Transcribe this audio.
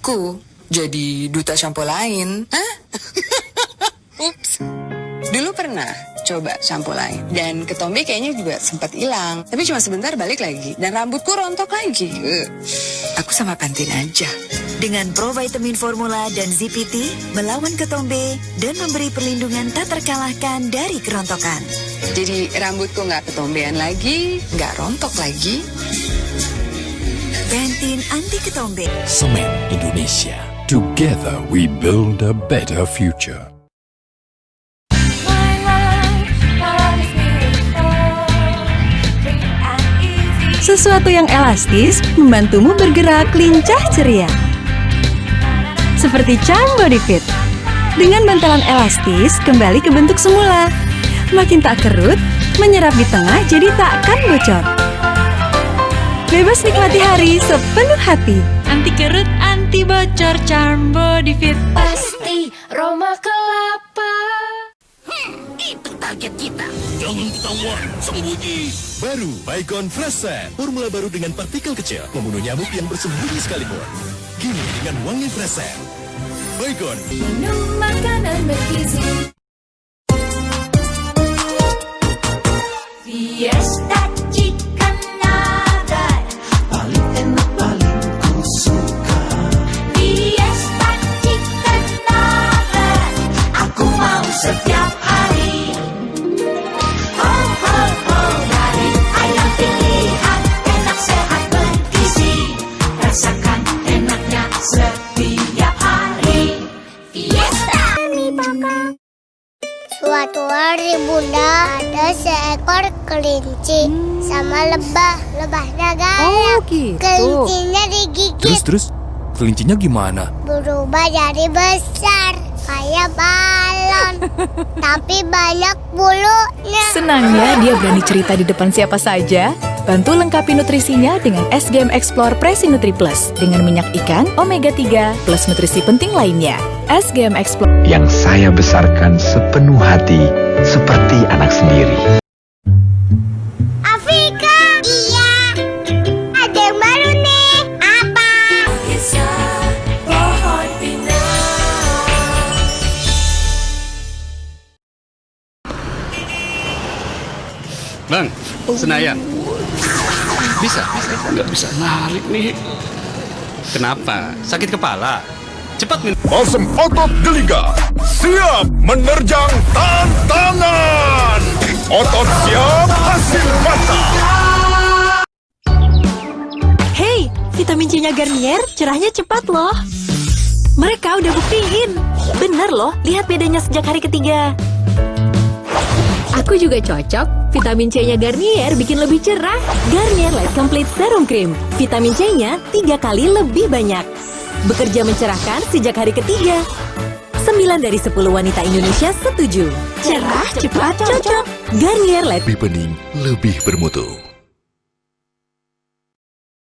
aku jadi duta sampo lain. Hah? Ups. Dulu pernah coba sampo lain. Dan ketombe kayaknya juga sempat hilang. Tapi cuma sebentar balik lagi. Dan rambutku rontok lagi. Aku sama Pantene aja. Dengan provitamin formula dan ZPT, melawan ketombe dan memberi perlindungan tak terkalahkan dari kerontokan. Jadi rambutku nggak ketombean lagi, nggak rontok lagi. Pantene anti ketombe. Semen Indonesia. Together we build a better future. Sesuatu yang elastis membantumu bergerak lincah ceria. Seperti Charm Body Fit. Dengan bantalan elastis kembali ke bentuk semula. Makin tak kerut, menyerap di tengah jadi tak akan bocor. Bebas nikmati hari sepenuh hati. Anti kerut, anti bocor, Charm Body Fit. Pasti Roma Kelapa. Itu target kita. Jangan ketahuan, sembunyi. Baru Baygon Fresh Set. Formula baru dengan partikel kecil, membunuh nyamuk yang bersembunyi sekalipun. Kini dengan wangi Fresh Set. Baygon. Minum makanan bergizi. Fiesta chicken nugget. Paling enak, paling ku suka. Fiesta chicken nugget. Aku mau setiap hari. Oh, oh, oh, dari ayam pilihan. Enak, sehat, bergizi. Rasakan enaknya setiap hari. Fiesta. Suatu hari bunda ada seekor kelinci sama lebah. Lebahnya galak. Kelincinya digigit. Terus, kelincinya gimana? Berubah jadi besar kayak balon. Tapi banyak bulunya. Senangnya dia berani cerita di depan siapa saja. Bantu lengkapi nutrisinya dengan SGM Explore Presi Nutri Plus dengan minyak ikan, omega 3, plus nutrisi penting lainnya. SGM Explore. Yang saya besarkan sepenuh hati seperti anak sendiri. Afrika, iya. Ada yang baru nih. Apa? Kisah pohon pinang. Bang, Senayan. Bisa? Nggak bisa narik nih. Kenapa? Sakit kepala? Cepat minum. Balsem otot geliga. Siap menerjang tantangan. Otot siap, hasil mata. Hey, vitamin C-nya Garnier cerahnya cepat loh. Mereka udah buktiin. Bener loh, lihat bedanya sejak hari ketiga. Aku juga cocok. Vitamin C-nya Garnier bikin lebih cerah. Garnier Light Complete Serum Cream. Vitamin C-nya 3 kali lebih banyak. Bekerja mencerahkan sejak hari ketiga. 9 dari 10 wanita Indonesia setuju. Cerah, cepat, cocok. Garnier Light. Lebih bening, lebih bermutu.